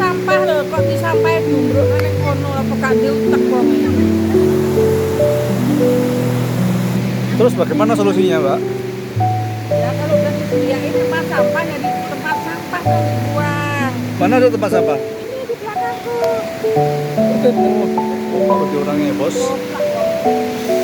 sampah loh, kok disampahin jumbruk nang kono apa gak diutek wong. Terus bagaimana solusinya, Mbak? Ya kalau udah disediain tempat sampah ya di tempat sampah tuh dibuang. Mana ada tempat sampah? Ini di belakangku. Oh, bagi orangnya, Bos. Goblok,